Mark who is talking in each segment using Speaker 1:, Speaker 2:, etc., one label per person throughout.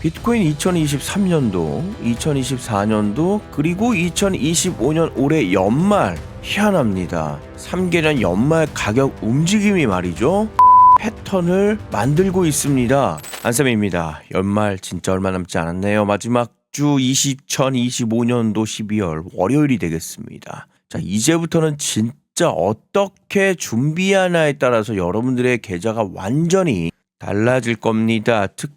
Speaker 1: 비트코인 2023년도, 2024년도, 그리고 2025년 올해 연말 희한합니다. 3개년 연말 가격 움직임이 말이죠. 패턴을 만들고 있습니다. 안쌤입니다. 연말 진짜 얼마 남지 않았네요. 마지막 주 2025년도 12월 월요일이 되겠습니다. 자, 이제부터는 진짜 어떻게 준비하나에 따라서 여러분들의 계좌가 완전히 달라질 겁니다. 특히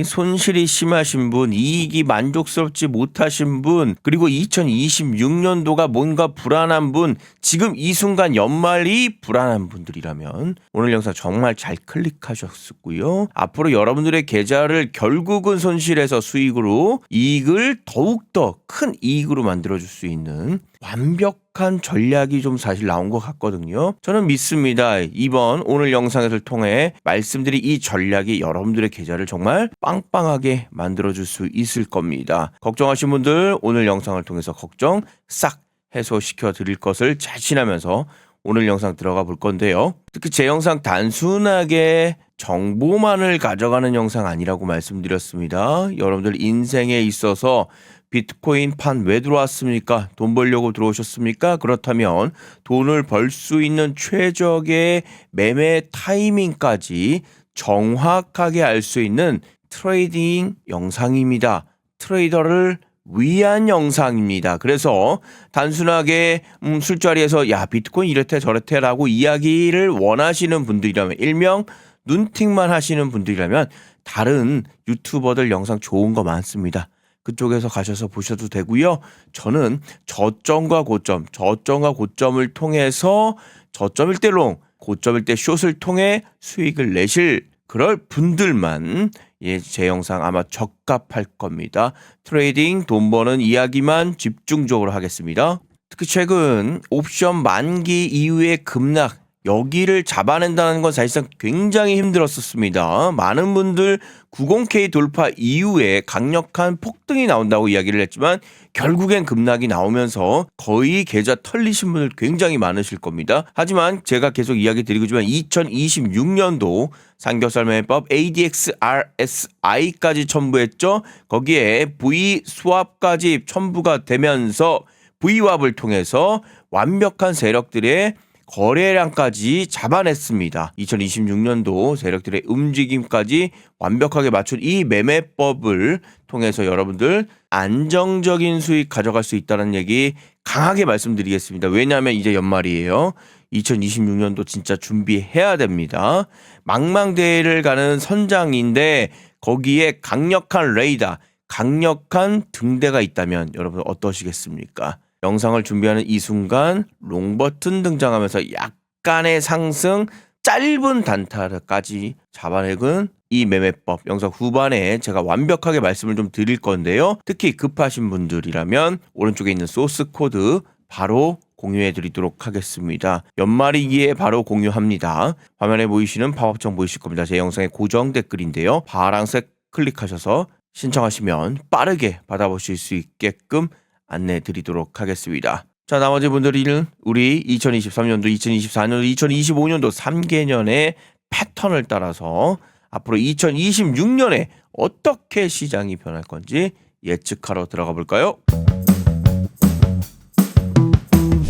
Speaker 1: 손실이 심하신 분, 이익이 만족스럽지 못하신 분, 그리고 2026년도가 뭔가 불안한 분, 지금 이 순간 연말이 불안한 분들이라면 오늘 영상 정말 잘 클릭하셨고요. 앞으로 여러분들의 계좌를 결국은 손실에서 수익으로, 이익을 더욱더 큰 이익으로 만들어줄 수 있는 완벽한 전략이 좀 사실 나온 것 같거든요. 저는 믿습니다. 오늘 영상을 통해 말씀드린 이 전략이 여러분들의 계좌를 정말 빵빵하게 만들어줄 수 있을 겁니다. 걱정하신 분들 오늘 영상을 통해서 걱정 싹 해소시켜 드릴 것을 자신하면서 오늘 영상 들어가 볼 건데요. 특히 제 영상 단순하게 정보만을 가져가는 영상 아니라고 말씀드렸습니다. 여러분들 인생에 있어서 비트코인 판 왜 들어왔습니까? 돈 벌려고 들어오셨습니까? 그렇다면 돈을 벌 수 있는 최적의 매매 타이밍까지 정확하게 알 수 있는 트레이딩 영상입니다. 트레이더를 위한 영상입니다. 그래서 단순하게 술자리에서 야 비트코인 이렇대 저렇대 라고 이야기를 원하시는 분들이라면, 일명 눈팅만 하시는 분들이라면 다른 유튜버들 영상 좋은 거 많습니다. 그쪽에서 가셔서 보셔도 되고요. 저는 저점과 고점을 통해서 저점일 때 롱, 고점일 때 숏을 통해 수익을 내실 그럴 분들만 제 영상 아마 적합할 겁니다. 트레이딩 돈 버는 이야기만 집중적으로 하겠습니다. 특히 최근 옵션 만기 이후의 급락, 여기를 잡아낸다는 건 사실상 굉장히 힘들었었습니다. 많은 분들 90K 돌파 이후에 강력한 폭등이 나온다고 이야기를 했지만 결국엔 급락이 나오면서 거의 계좌 털리신 분들 굉장히 많으실 겁니다. 하지만 제가 계속 이야기 드리고 있지만 2026년도 삼겹살 매매법 ADX RSI까지 첨부했죠. 거기에 V 스왑까지 첨부가 되면서 VWAP을 통해서 완벽한 세력들의 거래량까지 잡아냈습니다. 2026년도 세력들의 움직임까지 완벽하게 맞춘 이 매매법을 통해서 여러분들 안정적인 수익 가져갈 수 있다는 얘기 강하게 말씀드리겠습니다. 왜냐하면 이제 연말이에요. 2026년도 진짜 준비해야 됩니다. 망망대해를 가는 선장인데 거기에 강력한 레이더, 강력한 등대가 있다면 여러분 어떠시겠습니까? 영상을 준비하는 이 순간 롱 버튼 등장하면서 약간의 상승, 짧은 단타까지 잡아내은 이 매매법 영상 후반에 제가 완벽하게 말씀을 좀 드릴 건데요. 특히 급하신 분들이라면 오른쪽에 있는 소스 코드 바로 공유해 드리도록 하겠습니다. 연말이기에 바로 공유합니다. 화면에 보이시는 팝업창 보이실 겁니다. 제 영상의 고정 댓글인데요. 파란색 클릭하셔서 신청하시면 빠르게 받아보실 수 있게끔 안내 드리도록 하겠습니다. 자, 나머지 분들은 우리 2023년도, 2024년도, 2025년도 3개년의 패턴을 따라서 앞으로 2026년에 어떻게 시장이 변할 건지 예측하러 들어가 볼까요?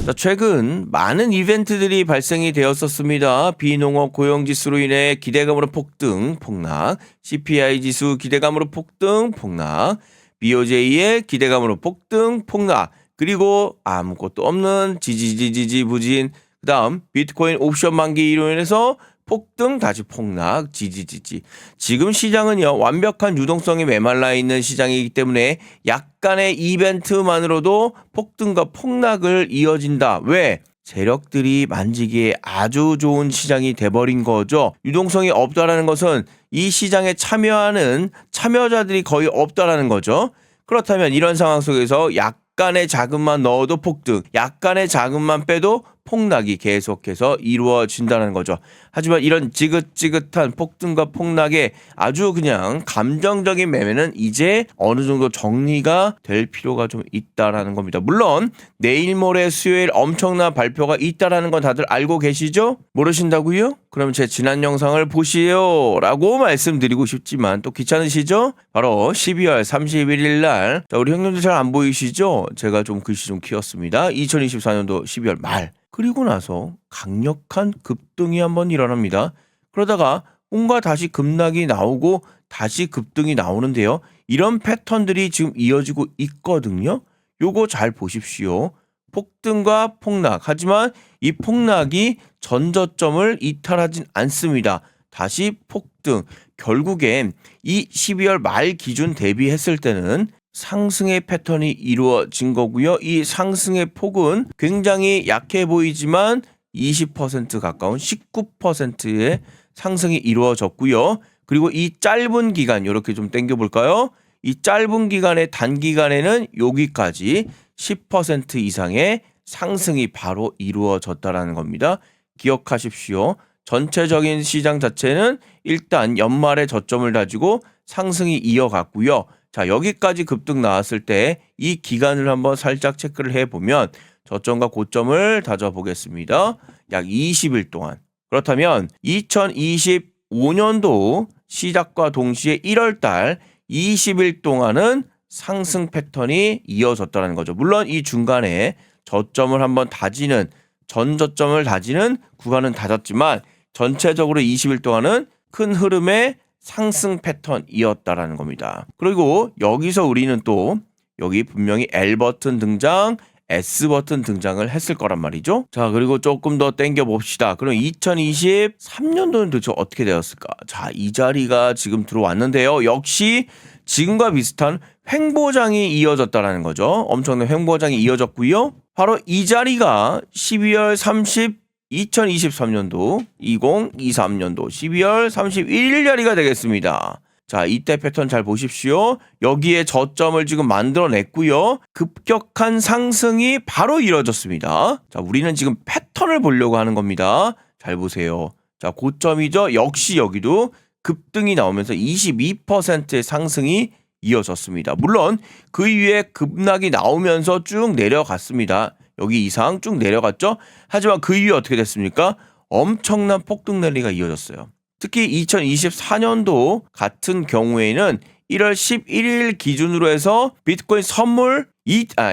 Speaker 1: 자, 최근 많은 이벤트들이 발생이 되었었습니다. 비농업 고용지수로 인해 기대감으로 폭등, 폭락, CPI 지수 기대감으로 폭등, 폭락, BOJ의 기대감으로 폭등, 폭락, 그리고 아무것도 없는 지지지지지 부진, 그 다음 비트코인 옵션 만기로 인해서 폭등, 다시 폭락, 지지지지. 지금 시장은요 완벽한 유동성이 메말라 있는 시장이기 때문에 약간의 이벤트만으로도 폭등과 폭락을 이어진다. 왜? 세력들이 만지기에 아주 좋은 시장이 돼버린 거죠. 유동성이 없다라는 것은 이 시장에 참여하는 참여자들이 거의 없다라는 거죠. 그렇다면 이런 상황 속에서 약간의 자금만 넣어도 폭등, 약간의 자금만 빼도 폭락이 계속해서 이루어진다는 거죠. 하지만 이런 지긋지긋한 폭등과 폭락의 아주 그냥 감정적인 매매는 이제 어느 정도 정리가 될 필요가 좀 있다라는 겁니다. 물론 내일 모레 수요일 엄청난 발표가 있다라는 건 다들 알고 계시죠? 모르신다고요? 그럼 제 지난 영상을 보시오 라고 말씀드리고 싶지만 또 귀찮으시죠? 바로 12월 31일 날 우리 형님들 잘 안 보이시죠? 제가 좀 글씨 좀 키웠습니다. 2024년도 12월 말 그리고 나서 강력한 급등이 한번 일어납니다. 그러다가 뭔가 다시 급락이 나오고 다시 급등이 나오는데요. 이런 패턴들이 지금 이어지고 있거든요. 요거 잘 보십시오. 폭등과 폭락. 하지만 이 폭락이 전저점을 이탈하진 않습니다. 다시 폭등. 결국엔 이 12월 말 기준 대비했을 때는 상승의 패턴이 이루어진 거고요. 이 상승의 폭은 굉장히 약해 보이지만 20% 가까운 19%의 상승이 이루어졌고요. 그리고 이 짧은 기간 이렇게 좀 당겨볼까요? 이 짧은 기간의 단기간에는 여기까지 10% 이상의 상승이 바로 이루어졌다라는 겁니다. 기억하십시오. 전체적인 시장 자체는 일단 연말에 저점을 다지고 상승이 이어갔고요. 자, 여기까지 급등 나왔을 때 이 기간을 한번 살짝 체크를 해보면 저점과 고점을 다져보겠습니다. 약 20일 동안. 그렇다면 2025년도 시작과 동시에 1월달 20일 동안은 상승 패턴이 이어졌다는 거죠. 물론 이 중간에 저점을 한번 다지는 전저점을 다지는 구간은 다졌지만 전체적으로 20일 동안은 큰 흐름의 상승 패턴이었다라는 겁니다. 그리고 여기서 우리는 또 여기 분명히 L 버튼 등장, S 버튼 등장을 했을 거란 말이죠. 자, 그리고 조금 더 당겨 봅시다. 그럼 2023년도는 도대체 어떻게 되었을까? 자, 이 자리가 지금 들어왔는데요. 역시 지금과 비슷한 횡보장이 이어졌다라는 거죠. 엄청난 횡보장이 이어졌고요. 바로 이 자리가 12월 2023년도 2023년도 12월 31일 자리가 되겠습니다. 자, 이때 패턴 잘 보십시오. 여기에 저점을 지금 만들어냈고요. 급격한 상승이 바로 이뤄졌습니다. 자, 우리는 지금 패턴을 보려고 하는 겁니다. 잘 보세요. 자, 고점이죠. 역시 여기도 급등이 나오면서 22%의 상승이 이어졌습니다. 물론 그 이후에 급락이 나오면서 쭉 내려갔습니다. 여기 이상 쭉 내려갔죠. 하지만 그 이후에 어떻게 됐습니까? 엄청난 폭등 랠리가 이어졌어요. 특히 2024년도 같은 경우에는 1월 11일 기준으로 해서 비트코인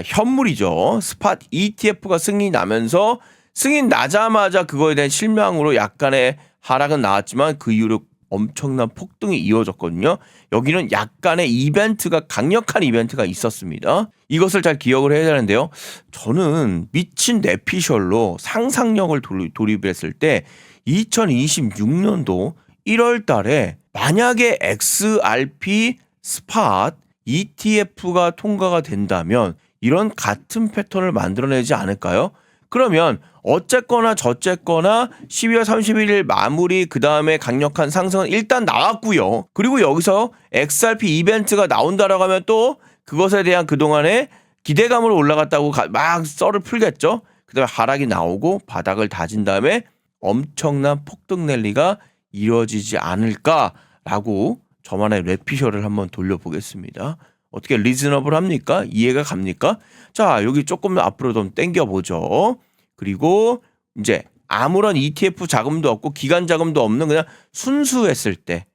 Speaker 1: 현물이죠. 스팟 ETF가 승인이 나면서 승인 나자마자 그거에 대한 실망으로 약간의 하락은 나왔지만 그 이후로 엄청난 폭등이 이어졌거든요. 여기는 약간의 이벤트가 강력한 이벤트가 있었습니다. 이것을 잘 기억을 해야 되는데요. 저는 미친 내피셜로 상상력을 돌입했을 때 2026년도 1월 달에 만약에 XRP 스팟 ETF가 통과가 된다면 이런 같은 패턴을 만들어내지 않을까요? 그러면 어쨌거나 저쨌거나 12월 31일 마무리 그 다음에 강력한 상승은 일단 나왔고요. 그리고 여기서 XRP 이벤트가 나온다라고 하면 또 그것에 대한 그동안의 기대감으로 올라갔다고 막 썰을 풀겠죠. 그 다음에 하락이 나오고 바닥을 다진 다음에 엄청난 폭등 랠리가 이루어지지 않을까라고 저만의 레피셜을 한번 돌려보겠습니다. 어떻게 리즈너블 합니까? 이해가 갑니까? 자, 여기 조금 앞으로 좀 당겨보죠. 그리고 이제 아무런 ETF 자금도 없고 기간 자금도 없는 그냥 순수했을 때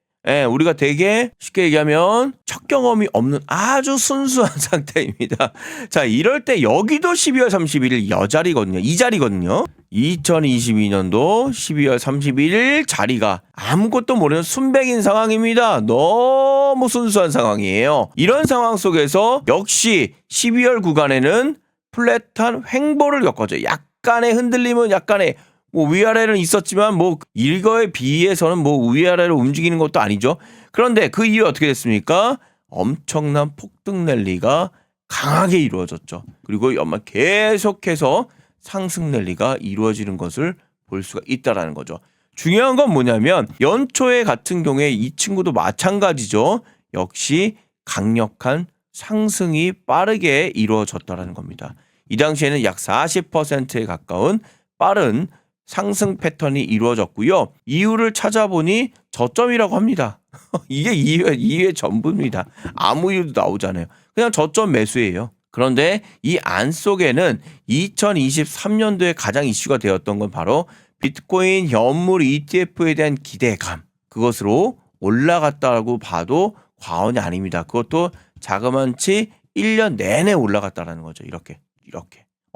Speaker 1: 우리가 되게 쉽게 얘기하면 첫 경험이 없는 아주 순수한 상태입니다. 자, 이럴 때 여기도 12월 31일 이 자리거든요. 2022년도 12월 31일 자리가 아무것도 모르는 순백인 상황입니다. 너무 순수한 상황이에요. 이런 상황 속에서 역시 12월 구간에는 플랫한 횡보를 겪어죠. 약간의 흔들림은 약간의 위아래는 있었지만 이거에 비해서는 위아래로 움직이는 것도 아니죠. 그런데 그 이후 어떻게 됐습니까? 엄청난 폭등 랠리가 강하게 이루어졌죠. 그리고 연말 계속해서 상승 랠리가 이루어지는 것을 볼 수가 있다라는 거죠. 중요한 건 뭐냐면 연초에 같은 경우에 이 친구도 마찬가지죠. 역시 강력한 상승이 빠르게 이루어졌다라는 겁니다. 이 당시에는 약 40%에 가까운 빠른 상승 패턴이 이루어졌고요. 이유를 찾아보니 저점이라고 합니다. 이게 이유의 전부입니다. 아무 이유도 나오잖아요. 그냥 저점 매수예요. 그런데 이 안 속에는 2023년도에 가장 이슈가 되었던 건 바로 비트코인 현물 ETF에 대한 기대감. 그것으로 올라갔다고 봐도 과언이 아닙니다. 그것도 자그만치 1년 내내 올라갔다라는 거죠. 이렇게.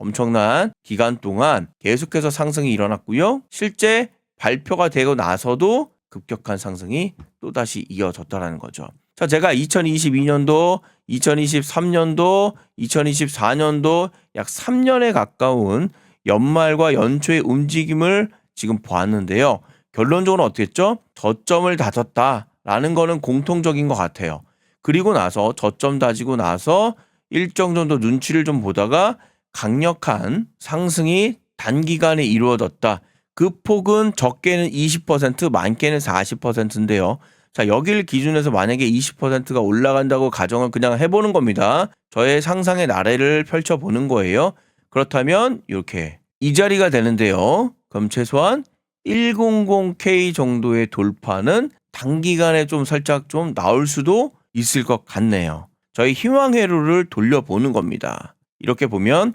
Speaker 1: 엄청난 기간 동안 계속해서 상승이 일어났고요. 실제 발표가 되고 나서도 급격한 상승이 또다시 이어졌다라는 거죠. 자, 제가 2022년도, 2023년도, 2024년도 약 3년에 가까운 연말과 연초의 움직임을 지금 보았는데요. 결론적으로 어떻게 했죠? 저점을 다졌다라는 거는 공통적인 것 같아요. 그리고 나서 저점 다지고 나서 일정 정도 눈치를 좀 보다가 강력한 상승이 단기간에 이루어졌다. 그 폭은 적게는 20%, 많게는 40%인데요. 자, 여기를 기준해서 만약에 20%가 올라간다고 가정을 그냥 해보는 겁니다. 저의 상상의 나래를 펼쳐보는 거예요. 그렇다면 이렇게 이 자리가 되는데요. 그럼 최소한 100K 정도의 돌파는 단기간에 좀 살짝 좀 나올 수도 있을 것 같네요. 저희 희망회로를 돌려보는 겁니다. 이렇게 보면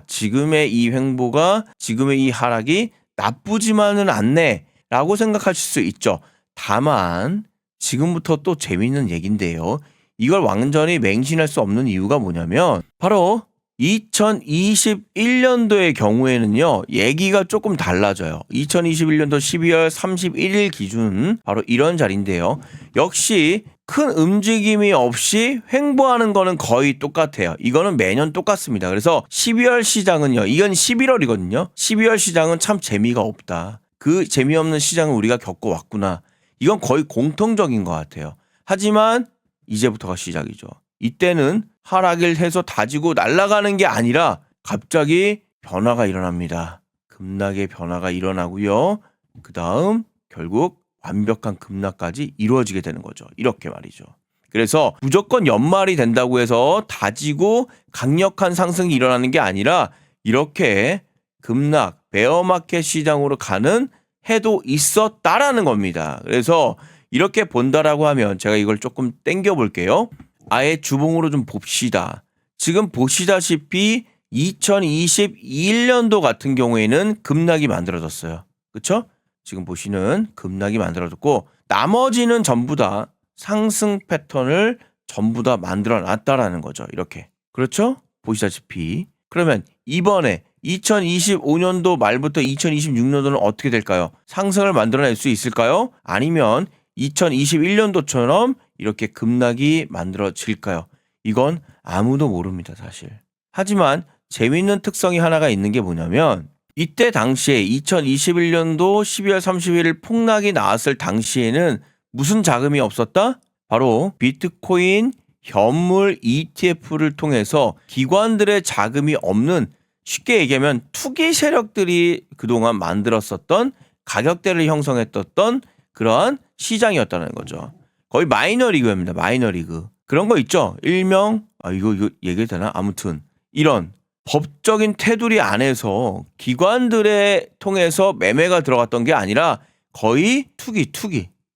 Speaker 1: 지금의 이 횡보가 지금의 이 하락이 나쁘지만은 않네 라고 생각하실 수 있죠. 다만 지금부터 또 재밌는 얘기인데요. 이걸 완전히 맹신할 수 없는 이유가 뭐냐면 바로 2021년도의 경우에는요. 얘기가 조금 달라져요. 2021년도 12월 31일 기준 바로 이런 자리인데요. 역시 큰 움직임이 없이 횡보하는 거는 거의 똑같아요. 이거는 매년 똑같습니다. 그래서 12월 시장은요. 이건 11월이거든요. 12월 시장은 참 재미가 없다. 그 재미없는 시장을 우리가 겪어왔구나. 이건 거의 공통적인 것 같아요. 하지만 이제부터가 시작이죠. 이때는 하락을 해서 다지고 날아가는 게 아니라 갑자기 변화가 일어납니다. 급락의 변화가 일어나고요. 그 다음 결국 완벽한 급락까지 이루어지게 되는 거죠. 이렇게 말이죠. 그래서 무조건 연말이 된다고 해서 다지고 강력한 상승이 일어나는 게 아니라 이렇게 급락, 베어마켓 시장으로 가는 해도 있었다라는 겁니다. 그래서 이렇게 본다라고 하면 제가 이걸 조금 땡겨 볼게요. 아예 주봉으로 좀 봅시다. 지금 보시다시피 2021년도 같은 경우에는 급락이 만들어졌어요. 그렇죠? 지금 보시는 급락이 만들어졌고 나머지는 전부 다 상승 패턴을 전부 다 만들어 놨다라는 거죠. 이렇게. 그렇죠? 보시다시피. 그러면 이번에 2025년도 말부터 2026년도는 어떻게 될까요? 상승을 만들어낼 수 있을까요? 아니면 2021년도처럼 이렇게 급락이 만들어질까요? 이건 아무도 모릅니다, 사실. 하지만 재미있는 특성이 하나가 있는 게 뭐냐면 이때 당시에 2021년도 12월 31일 폭락이 나왔을 당시에는 무슨 자금이 없었다? 바로 비트코인 현물 ETF를 통해서 기관들의 자금이 없는 쉽게 얘기하면 투기 세력들이 그동안 만들었었던 가격대를 형성했던 그러한 시장이었다는 거죠. 거의 마이너리그입니다. 마이너리그. 그런 거 있죠. 일명 이거 얘기해도 되나? 아무튼 이런 법적인 테두리 안에서 기관들에 통해서 매매가 들어갔던 게 아니라 거의 투기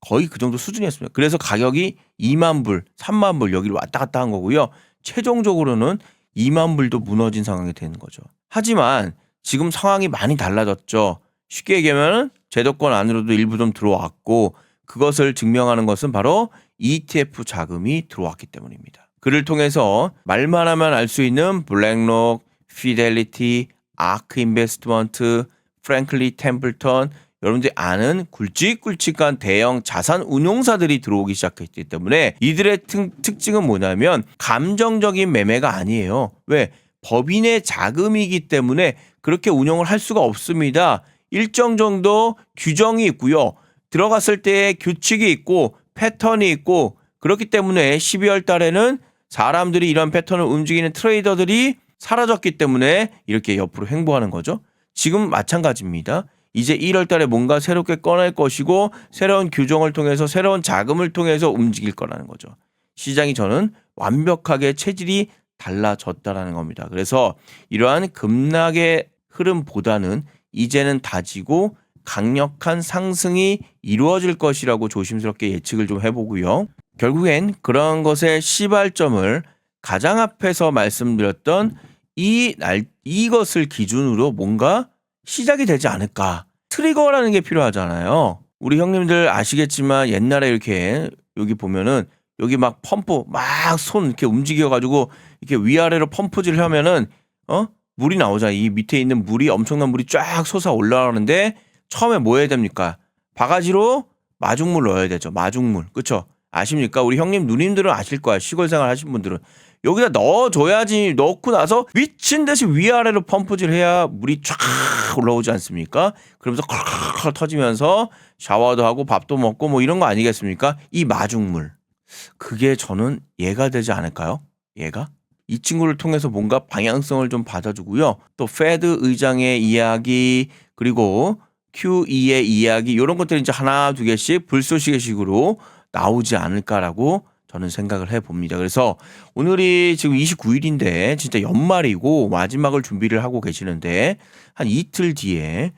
Speaker 1: 거의 그 정도 수준이었습니다. 그래서 가격이 2만 불, 3만 불 여기를 왔다 갔다 한 거고요. 최종적으로는 2만 불도 무너진 상황이 되는 거죠. 하지만 지금 상황이 많이 달라졌죠. 쉽게 얘기하면 제도권 안으로도 일부 좀 들어왔고 그것을 증명하는 것은 바로 ETF 자금이 들어왔기 때문입니다. 그를 통해서 말만 하면 알 수 있는 블랙록, 피델리티, 아크 인베스트먼트, 프랭클리 템플턴 여러분들이 아는 굵직굵직한 대형 자산 운용사들이 들어오기 시작했기 때문에 이들의 특징은 뭐냐면 감정적인 매매가 아니에요. 왜? 법인의 자금이기 때문에 그렇게 운용을 할 수가 없습니다. 일정 정도 규정이 있고요. 들어갔을 때의 규칙이 있고 패턴이 있고 그렇기 때문에 12월 달에는 사람들이 이런 패턴을 움직이는 트레이더들이 사라졌기 때문에 이렇게 옆으로 횡보하는 거죠. 지금 마찬가지입니다. 이제 1월 달에 뭔가 새롭게 꺼낼 것이고 새로운 규정을 통해서 새로운 자금을 통해서 움직일 거라는 거죠. 시장이 저는 완벽하게 체질이 달라졌다라는 겁니다. 그래서 이러한 급락의 흐름보다는 이제는 다지고 강력한 상승이 이루어질 것이라고 조심스럽게 예측을 좀 해보고요. 결국엔 그런 것의 시발점을 가장 앞에서 말씀드렸던 이것을 기준으로 뭔가 시작이 되지 않을까. 트리거라는 게 필요하잖아요. 우리 형님들 아시겠지만 옛날에 이렇게 여기 보면은 여기 막 펌프 막 손 이렇게 움직여가지고 이렇게 위아래로 펌프질 하면은 물이 나오잖아. 이 밑에 있는 물이 엄청난 물이 쫙 솟아 올라가는데 처음에 뭐 해야 됩니까? 바가지로 마중물 넣어야 되죠. 마중물. 그쵸? 아십니까? 우리 형님 누님들은 아실 거야. 시골 생활 하신 분들은. 여기다 넣어줘야지. 넣고 나서 미친 듯이 위아래로 펌프질 해야 물이 쫙 올라오지 않습니까? 그러면서 컬컬컬 터지면서 샤워도 하고 밥도 먹고 뭐 이런 거 아니겠습니까? 이 마중물. 그게 저는 얘가 되지 않을까요? 얘가? 이 친구를 통해서 뭔가 방향성을 좀 받아주고요. 또 페드 의장의 이야기 그리고 QE의 이야기 이런 것들이 이제 하나 두 개씩 불쏘시개식으로 나오지 않을까라고 저는 생각을 해봅니다. 그래서 오늘이 지금 29일인데 진짜 연말이고 마지막을 준비를 하고 계시는데 한 이틀 뒤에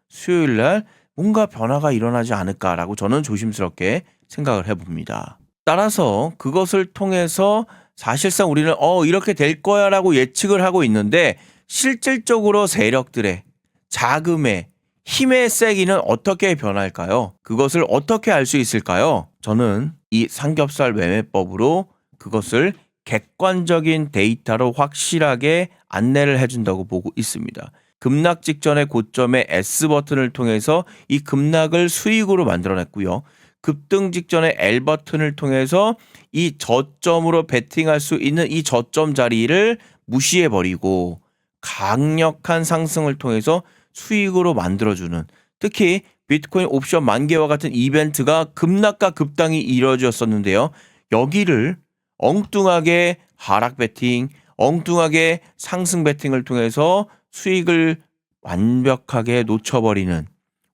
Speaker 1: 수요일 날 뭔가 변화가 일어나지 않을까라고 저는 조심스럽게 생각을 해봅니다. 따라서 그것을 통해서 사실상 우리는 이렇게 될 거야라고 예측을 하고 있는데 실질적으로 세력들의 자금의 힘의 세기는 어떻게 변할까요? 그것을 어떻게 알 수 있을까요? 저는 이 삼겹살 매매법으로 그것을 객관적인 데이터로 확실하게 안내를 해준다고 보고 있습니다. 급락 직전의 고점의 S버튼을 통해서 이 급락을 수익으로 만들어냈고요. 급등 직전의 L버튼을 통해서 이 저점으로 베팅할 수 있는 이 저점 자리를 무시해버리고 강력한 상승을 통해서 수익으로 만들어주는 특히 비트코인 옵션 만개와 같은 이벤트가 급락과 급당이 이루어졌었는데요. 여기를 엉뚱하게 하락 베팅, 엉뚱하게 상승 베팅을 통해서 수익을 완벽하게 놓쳐버리는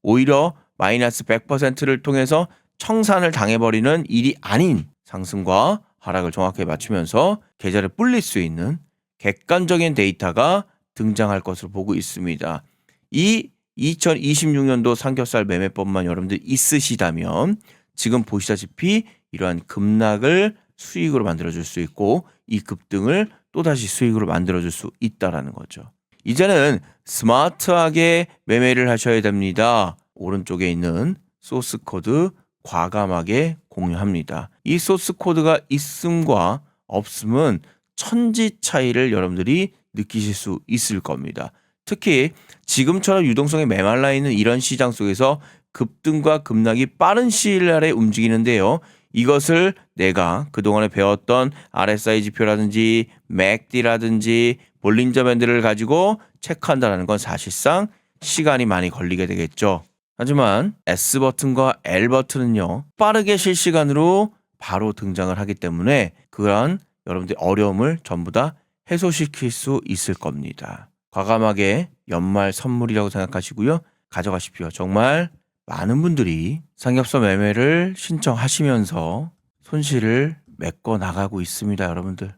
Speaker 1: 오히려 마이너스 100%를 통해서 청산을 당해버리는 일이 아닌 상승과 하락을 정확하게 맞추면서 계좌를 불릴 수 있는 객관적인 데이터가 등장할 것으로 보고 있습니다. 이 2026년도 삼겹살 매매법만 여러분들 있으시다면 지금 보시다시피 이러한 급락을 수익으로 만들어줄 수 있고 이 급등을 또다시 수익으로 만들어줄 수 있다는 거죠. 이제는 스마트하게 매매를 하셔야 됩니다. 오른쪽에 있는 소스 코드 과감하게 공유합니다. 이 소스 코드가 있음과 없음은 천지 차이를 여러분들이 느끼실 수 있을 겁니다. 특히 지금처럼 유동성이 메말라 있는 이런 시장 속에서 급등과 급락이 빠른 시일 내에 움직이는데요. 이것을 내가 그동안에 배웠던 RSI 지표라든지 MACD라든지 볼린저 밴드를 가지고 체크한다는 건 사실상 시간이 많이 걸리게 되겠죠. 하지만 S버튼과 L버튼은요. 빠르게 실시간으로 바로 등장을 하기 때문에 그러한 여러분들의 어려움을 전부 다 해소시킬 수 있을 겁니다. 과감하게 연말 선물이라고 생각하시고요. 가져가십시오. 정말 많은 분들이 삼겹살 매매를 신청하시면서 손실을 메꿔 나가고 있습니다. 여러분들.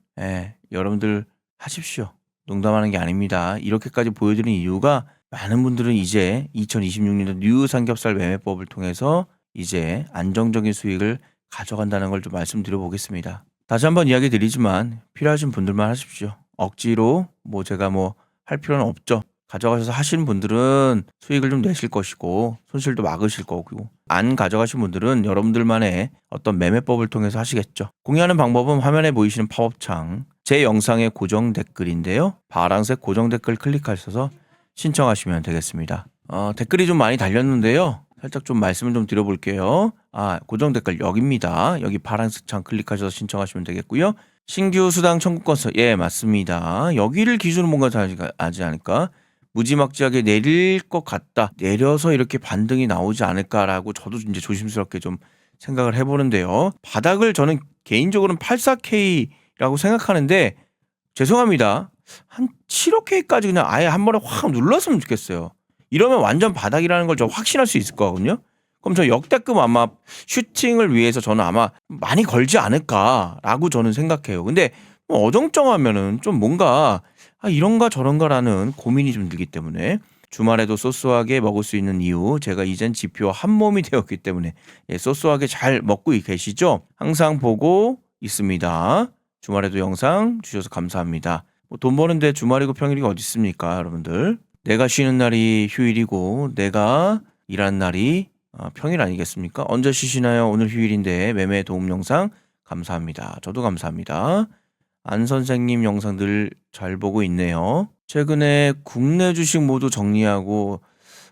Speaker 1: 여러분들 하십시오. 농담하는 게 아닙니다. 이렇게까지 보여드린 이유가 많은 분들은 이제 2026년도 뉴 삼겹살 매매법을 통해서 이제 안정적인 수익을 가져간다는 걸 좀 말씀드려 보겠습니다. 다시 한번 이야기 드리지만 필요하신 분들만 하십시오. 억지로 제가 할 필요는 없죠. 가져가셔서 하시는 분들은 수익을 좀 내실 것이고 손실도 막으실 거고 안 가져가신 분들은 여러분들만의 어떤 매매법을 통해서 하시겠죠. 공유하는 방법은 화면에 보이시는 팝업창 제 영상의 고정 댓글인데요. 파란색 고정 댓글 클릭하셔서 신청하시면 되겠습니다. 댓글이 좀 많이 달렸는데요. 살짝 좀 말씀을 좀 드려볼게요. 고정 댓글 여기입니다. 여기 파란색 창 클릭하셔서 신청하시면 되겠고요. 신규 수당 청구권서 맞습니다. 여기를 기준으로 뭔가 하지 않을까? 무지막지하게 내릴 것 같다. 내려서 이렇게 반등이 나오지 않을까라고 저도 이제 조심스럽게 좀 생각을 해보는데요. 바닥을 저는 개인적으로는 84K라고 생각하는데 죄송합니다. 한 7억K까지 그냥 아예 한 번에 확 눌렀으면 좋겠어요. 이러면 완전 바닥이라는 걸 저 확신할 수 있을 거거든요. 그럼 저 역대급 아마 슈팅을 위해서 저는 아마 많이 걸지 않을까라고 저는 생각해요. 근데 어정쩡하면은 좀 뭔가 이런가 저런가라는 고민이 좀 들기 때문에 주말에도 소소하게 먹을 수 있는 이유, 제가 이젠 지표와 한 몸이 되었기 때문에 소소하게 잘 먹고 계시죠? 항상 보고 있습니다. 주말에도 영상 주셔서 감사합니다. 돈 버는데 주말이고 평일이 어디 있습니까, 여러분들? 내가 쉬는 날이 휴일이고 내가 일하는 날이 평일 아니겠습니까? 언제 쉬시나요? 오늘 휴일인데 매매 도움 영상 감사합니다. 저도 감사합니다. 안 선생님 영상들 잘 보고 있네요. 최근에 국내 주식 모두 정리하고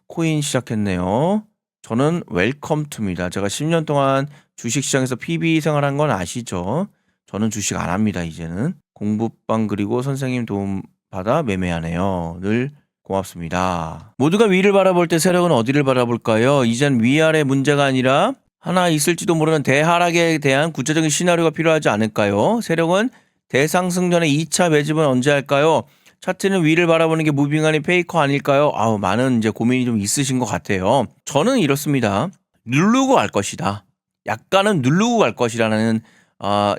Speaker 1: 코인 시작했네요. 저는 웰컴투입니다. 제가 10년 동안 주식시장에서 PB 생활한 건 아시죠? 저는 주식 안 합니다. 이제는 공부방 그리고 선생님 도움 받아 매매하네요. 늘 고맙습니다. 모두가 위를 바라볼 때 세력은 어디를 바라볼까요? 이젠 위아래 문제가 아니라 하나 있을지도 모르는 대하락에 대한 구체적인 시나리오가 필요하지 않을까요? 세력은 대상승 전에 2차 매집은 언제 할까요? 차트는 위를 바라보는 게 무빙하니 페이커 아닐까요? 많은 이제 고민이 좀 있으신 것 같아요. 저는 이렇습니다. 누르고 갈 것이다. 약간은 누르고 갈 것이라는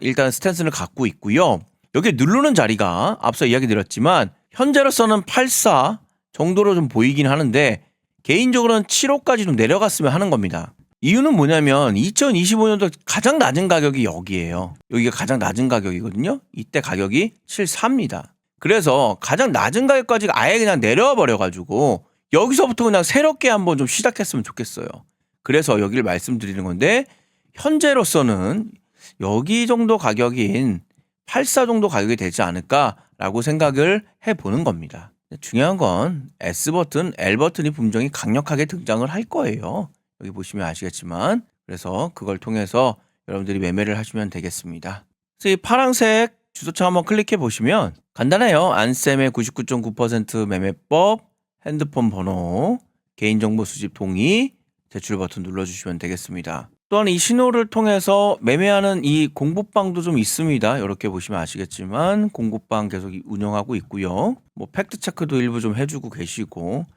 Speaker 1: 일단 스탠스를 갖고 있고요. 여기 누르는 자리가 앞서 이야기 드렸지만 현재로서는 84 정도로 좀 보이긴 하는데 개인적으로는 7호까지 좀 내려갔으면 하는 겁니다. 이유는 뭐냐면 2025년도 가장 낮은 가격이 여기예요. 여기가 가장 낮은 가격이거든요. 이때 가격이 74입니다. 그래서 가장 낮은 가격까지 아예 그냥 내려와 버려가지고 여기서부터 그냥 새롭게 한번 좀 시작했으면 좋겠어요. 그래서 여기를 말씀드리는 건데 현재로서는 여기 정도 가격인 84 정도 가격이 되지 않을까라고 생각을 해보는 겁니다. 중요한 건 S버튼, L버튼이 분명히 강력하게 등장을 할 거예요. 여기 보시면 아시겠지만 그래서 그걸 통해서 여러분들이 매매를 하시면 되겠습니다. 그래서 이 파란색 주소창 한번 클릭해 보시면 간단해요. 안쌤의 99.9% 매매법, 핸드폰 번호, 개인정보 수집 동의, 제출 버튼 눌러주시면 되겠습니다. 또한 이 신호를 통해서 매매하는 이 공부방도 좀 있습니다. 이렇게 보시면 아시겠지만 공부방 계속 운영하고 있고요. 뭐 팩트체크도 일부 좀 해주고 계시고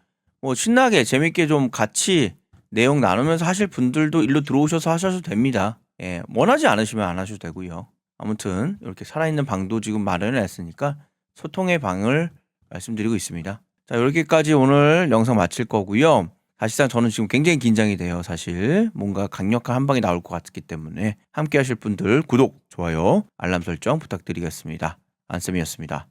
Speaker 1: 뭐 신나게 재밌게 좀 같이 내용 나누면서 하실 분들도 일로 들어오셔서 하셔도 됩니다. 원하지 않으시면 안 하셔도 되고요. 아무튼 이렇게 살아있는 방도 지금 마련을 했으니까 소통의 방을 말씀드리고 있습니다. 자, 이렇게까지 오늘 영상 마칠 거고요. 사실상 저는 지금 굉장히 긴장이 돼요. 사실 뭔가 강력한 한 방이 나올 것 같기 때문에 함께 하실 분들 구독, 좋아요, 알람 설정 부탁드리겠습니다. 안쌤이었습니다.